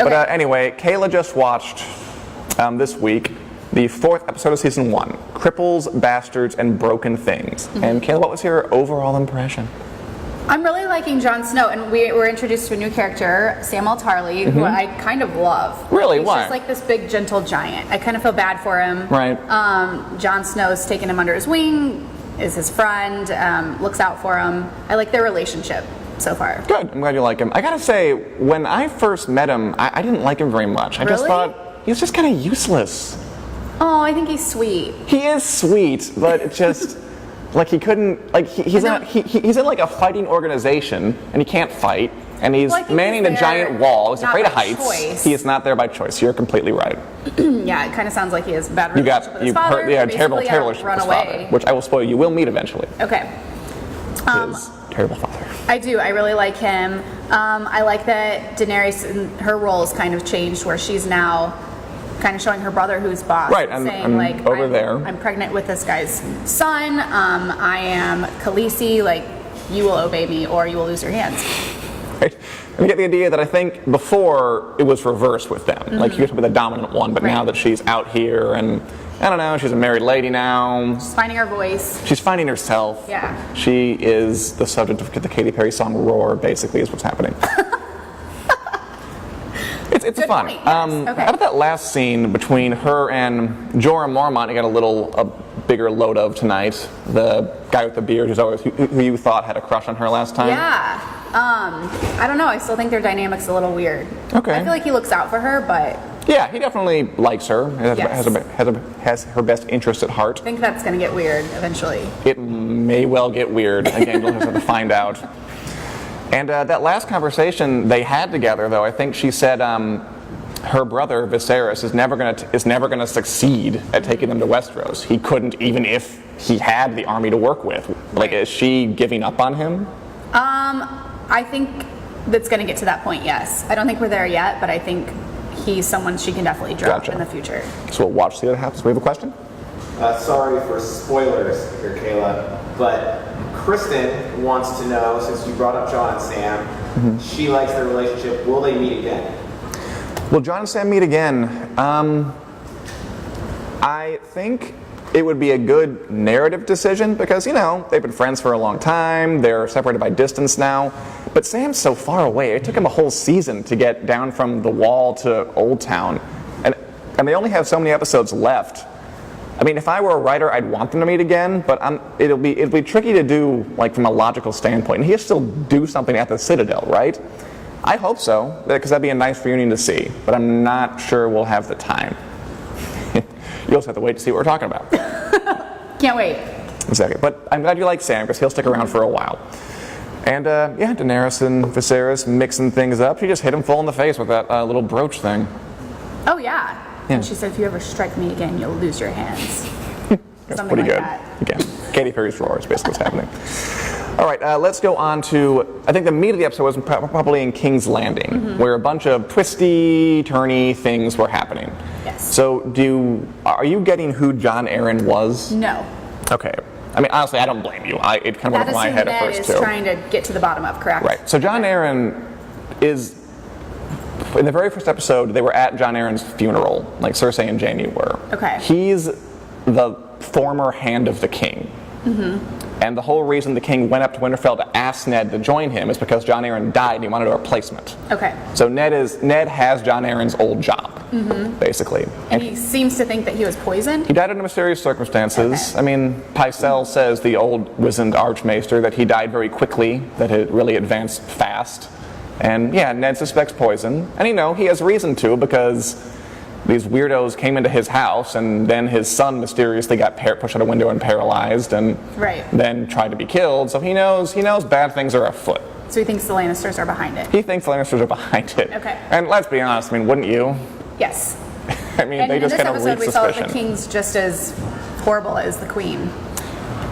Okay. But anyway, Kayla just watched this week the 4th episode of season 1, Cripples, Bastards, and Broken Things. And Kayla, what was your overall impression? I'm really liking Jon Snow, and we were introduced to a new character, Samwell Tarly, who I kind of love. Really? He's Why? just like this big, gentle giant. I kind of feel bad for him. Right. Jon Snow's taken him under his wing, is his friend, looks out for him. I like their relationship so far. Good. I'm glad you like him. I gotta say, when I first met him, I didn't like him very much. I just Really? thought he's just kind of useless. Oh, I think he's sweet. He is sweet, but it's just like he couldn't. Like he's not. He's in like a fighting organization, and he can't fight. And he's Well, I think manning he's a giant there wall. He's not afraid of by heights. choice. He is not there by choice. You're completely right. Yeah, it kind of sounds like he has a bad relationship with his father. Terrible basically relationship with run his away. father, which I will spoil. You will meet eventually. Okay. His terrible father. I do. I really like him. I like that Daenerys, her role's kind of changed, where she's now kind of showing her brother who's boss. Right, saying I'm like, over there. I'm pregnant with this guy's son. I am Khaleesi. Like, you will obey me, or you will lose your hands. Right? And you get the idea that I think before it was reversed with them. Like, you used to be the dominant one, but now that she's out here and, I don't know, she's a married lady now. She's finding her voice. She's finding herself. Yeah. She is the subject of the Katy Perry song Roar, basically, is what's happening. It's Good fun. point, yes. Okay. Out of that last scene between her and Jorah Mormont, you got a bigger load of tonight. The guy with the beard who you thought had a crush on her last time. Yeah. I don't know. I still think their dynamic's a little weird. Okay. I feel like he looks out for her, but Yeah, he definitely likes her. Yes. Has her best interest at heart. I think that's going to get weird eventually. It may well get weird. Again, you'll just have to find out. And that last conversation they had together, though, I think she said her brother Viserys is never going to succeed at taking them to Westeros. He couldn't, even if he had the army to work with. Like, is she giving up on him? I think that's going to get to that point. Yes. I don't think we're there yet, but I think he's someone she can definitely drop Gotcha. in the future. So we'll watch, see what happens. We have a question? Sorry for spoilers here, Kayla, but Kristen wants to know, since you brought up Jon and Sam, she likes their relationship. Will they meet again? Will Jon and Sam meet again? I think it would be a good narrative decision because, they've been friends for a long time. They're separated by distance now. But Sam's so far away. It took him a whole season to get down from the Wall to Old Town. And they only have so many episodes left. I mean, if I were a writer, I'd want them to meet again, but it'll be tricky to do, like, from a logical standpoint. And he'll still do something at the Citadel, right? I hope so, because that'd be a nice reunion to see. But I'm not sure we'll have the time. You also have to wait to see what we're talking about. Can't wait. Exactly. But I'm glad you like Sam, because he'll stick around for a while. And, Daenerys and Viserys mixing things up. She just hit him full in the face with that little brooch thing. Oh, yeah. Yeah. And she said, if you ever strike me again, you'll lose your hands. That's Something pretty like good. that. Again, Katy Perry's Roar is basically what's happening. All right, let's go on to, I think the meat of the episode was probably in King's Landing, where a bunch of twisty, turny things were happening. Yes. So are you getting who Jon Arryn was? No. Okay. I mean, honestly, I don't blame you. It kind of went over my head at first, Ned too. is trying to get to the bottom of, correct? Right. So Jon Arryn is, in the very first episode, they were at Jon Arryn's funeral, like Cersei and Jaime were. Okay. He's the former Hand of the King. And the whole reason the king went up to Winterfell to ask Ned to join him is because Jon Arryn died and he wanted a replacement. Okay. So Ned has Jon Arryn's old job, basically. And he seems to think that he was poisoned? He died under mysterious circumstances. Okay. I mean, Pycelle says, the old wizened archmaester, that he died very quickly, that it really advanced fast. And yeah, Ned suspects poison. And he has reason to, because these weirdos came into his house, and then his son mysteriously got pushed out a window and paralyzed, and then tried to be killed. So he knows bad things are afoot. So he thinks the Lannisters are behind it? He thinks the Lannisters are behind it. Okay. And let's be honest, I mean, wouldn't you? Yes. I mean, And they in just this kind of episode, reek we saw that suspicion. the king's just as horrible as the queen.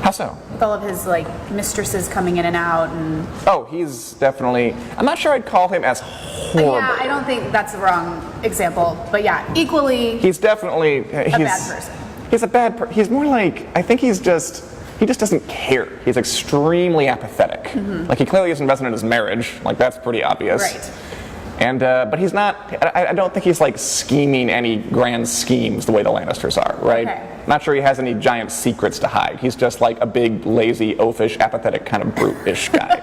How so? With all of his, mistresses coming in and out and... Oh, he's definitely... I'm not sure I'd call him as horrible. Yeah, I don't think that's the wrong example. But yeah, equally He's definitely... a bad person. He's a bad person. He's more like... I think he just doesn't care. He's extremely apathetic. Like, he clearly is invested in his marriage. Like, that's pretty obvious. Right. And but he's not. I don't think he's like scheming any grand schemes the way the Lannisters are, right? Okay. Not sure he has any giant secrets to hide. He's just like a big, lazy, oafish, apathetic kind of brute-ish guy.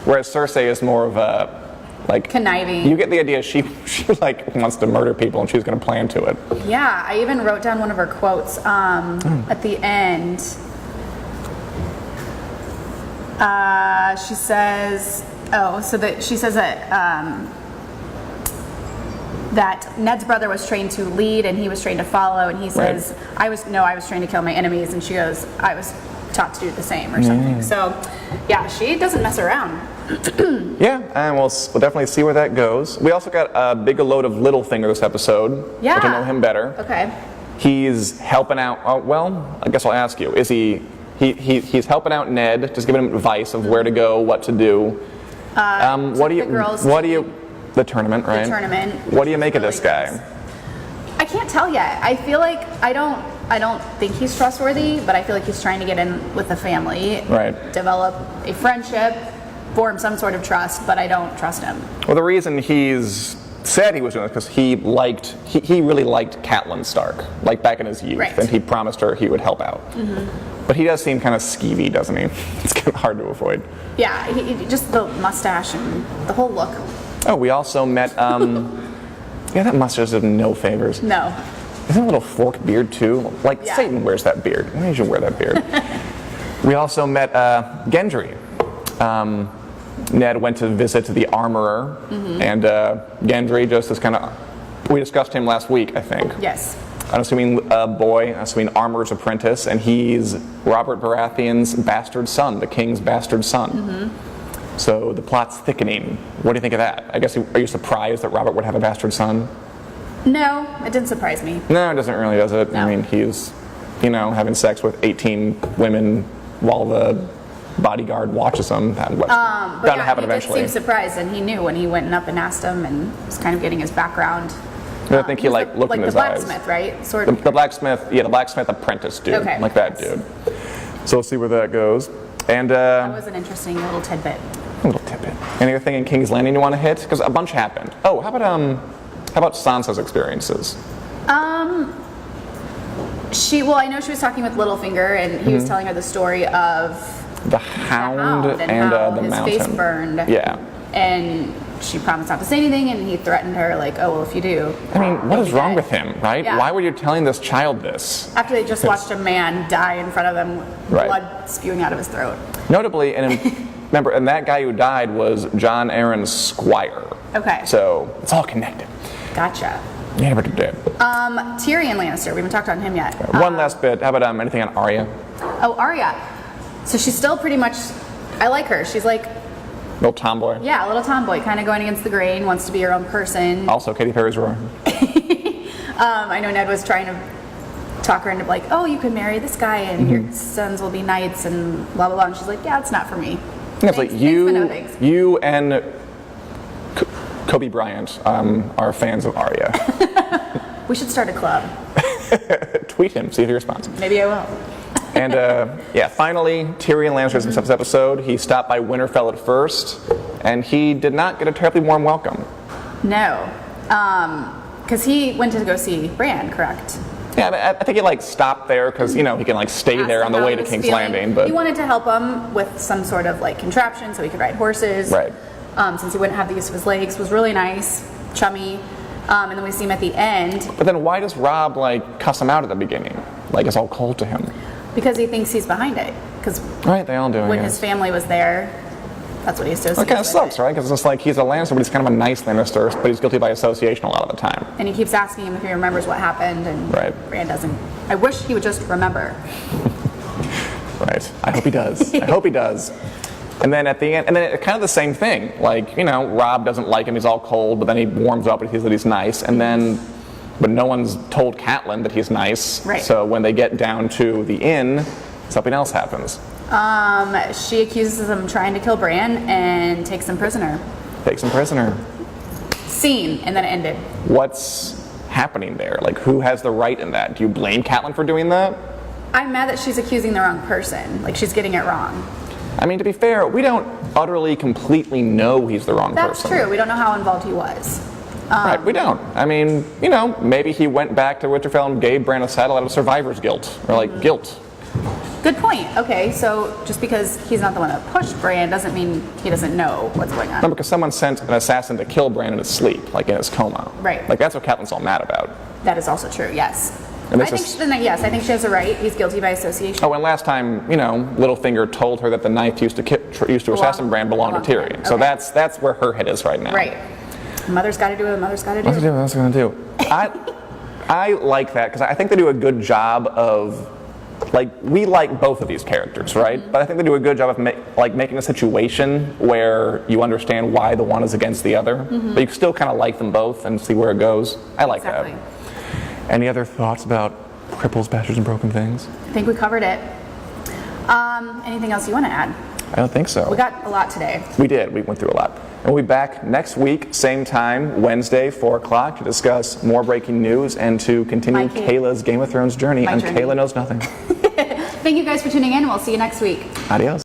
Whereas Cersei is more of a like conniving. You get the idea. She like wants to murder people, and she's going to plan to it. Yeah, I even wrote down one of her quotes at the end. She says, she says that Ned's brother was trained to lead and he was trained to follow, and he says, I was trained to kill my enemies, and she goes, I was taught to do the same or something. So, yeah, she doesn't mess around. Yeah, and we'll definitely see where that goes. We also got a big load of Littlefinger this episode. Yeah. To know him better. Okay. He's helping out. Well, I guess I'll ask you: is he's helping out Ned, just giving him advice of where to go, what to do? The tournament, right? The tournament. What do you make of this guy? I can't tell yet. I feel like I don't think he's trustworthy, but I feel like he's trying to get in with the family, right? Develop a friendship, form some sort of trust, but I don't trust him. Well, the reason he's said he was doing this because he really liked Catelyn Stark, like back in his youth, right. And he promised her he would help out. Mm-hmm. But he does seem kind of skeevy, doesn't he? It's kind of hard to avoid. Yeah, he just the mustache and the whole look. Oh, we also met. Yeah, that mustache does no favors. No. Isn't it a little forked beard too? Like Yeah. Satan wears that beard. Why should wear that beard? We also met Gendry. Ned went to visit the armorer, and Gendry just is kind of. We discussed him last week, I think. Yes. I'm assuming armorer's apprentice, and he's Robert Baratheon's bastard son, the king's bastard son. So the plot's thickening. What do you think of that? I guess, are you surprised that Robert would have a bastard son? No, it didn't surprise me. No, it doesn't really, does it? No. I mean, he's, having sex with 18 women while the bodyguard watches him. Bound to happen eventually. He did seem surprised, and he knew when he went up and asked him, and was kind of getting his background. I think he looked in his eyes. Like the blacksmith, right? Sort of. The blacksmith, the blacksmith apprentice dude, Okay. like that dude. So we'll see where that goes. And that was an interesting little tidbit. A little tidbit. Anything in King's Landing you want to hit? Because a bunch happened. Oh, how about Sansa's experiences? I know she was talking with Littlefinger, and he was telling her the story of the Hound and how the his Mountain. face burned. Yeah. And she promised not to say anything, and he threatened her, like, oh, well, if you do. I mean, what is wrong with him, right? Yeah. Why were you telling this child this? After they just watched a man die in front of them, Right. blood spewing out of his throat. Notably, and that guy who died was Jon Arryn's squire. Okay. So it's all connected. Gotcha. Yeah, but it did. Tyrion Lannister, we haven't talked on him yet. One last bit. How about anything on Arya? Oh, Arya. So she's still pretty much, I like her. She's like, Little tomboy. yeah, a little tomboy, kind of going against the grain, wants to be her own person. Also, Katy Perry's roar. I know Ned was trying to talk her into like, oh, you can marry this guy and your sons will be knights and blah, blah, blah. And she's like, yeah, it's not for me. It's like Thanks, but no thanks. you and Kobe Bryant are fans of Arya. We should start a club. Tweet him, see if he responds. Maybe I will. And finally, Tyrion Lannister in this episode. He stopped by Winterfell at first, and he did not get a terribly warm welcome. No. Because he went to go see Bran, correct? Yeah, I think he stopped there because he can stay Asked there him on the how way he to was King's feeling. Landing. But he wanted to help him with some sort of contraption so he could ride horses. Right. Since he wouldn't have the use of his legs, was really nice, chummy. And then we see him at the end But then why does Rob cuss him out at the beginning? It's all cold to him. because he thinks he's behind it. Because Right, they all do. when his family was there, that's what he associates That kind of with sucks, it. right? Because it's he's a Lannister, but he's kind of a nice Lannister, but he's guilty by association a lot of the time. And he keeps asking him if he remembers what happened, and Right. Bran doesn't. I wish he would just remember. Right. I hope he does. I hope he does. And then at the end, and then it's kind of the same thing. Rob doesn't like him, he's all cold, but then he warms up and he says that he's nice, and then, but no one's told Catelyn that he's nice. Right. So when they get down to the inn, something else happens. She accuses him of trying to kill Bran and takes him prisoner. Takes him prisoner. Scene, and then it ended. What's happening there? Who has the right in that? Do you blame Catelyn for doing that? I'm mad that she's accusing the wrong person. She's getting it wrong. I mean, to be fair, we don't utterly, completely know he's the wrong That's person. true. We don't know how involved he was. Right, we don't. I mean, you know, maybe he went back to Winterfell and gave Bran a saddle out of survivor's guilt, or like guilt. Good point. Okay, so just because he's not the one that pushed Bran doesn't mean he doesn't know what's going on. No, because someone sent an assassin to kill Bran in his sleep, like in his coma. Right. Like that's what Catelyn's all mad about. That is also true, yes. And I this think, is- yes, I think she has a right. He's guilty by association. Oh, and last time, you know, Littlefinger told her that the knife used to assassin Bran belonged to belonged to Tyrion. Bran. So Okay. that's where her head is right now. Right. Mother's got to do what mother's got to do. What's it going to do? I like that because I think they do a good job of, like, we like both of these characters, right? But I think they do a good job of making a situation where you understand why the one is against the other, but you still kind of like them both and see where it goes. I like Exactly. that. Any other thoughts about Cripples, Bastards, and Broken Things? I think we covered it. Anything else you want to add? I don't think so. We got a lot today. We did. We went through a lot. And we'll be back next week, same time, Wednesday, 4 o'clock, to discuss more breaking news and to continue Kayla's Game of Thrones journey. My And journey. Kayla knows nothing. Thank you guys for tuning in. We'll see you next week. Adios.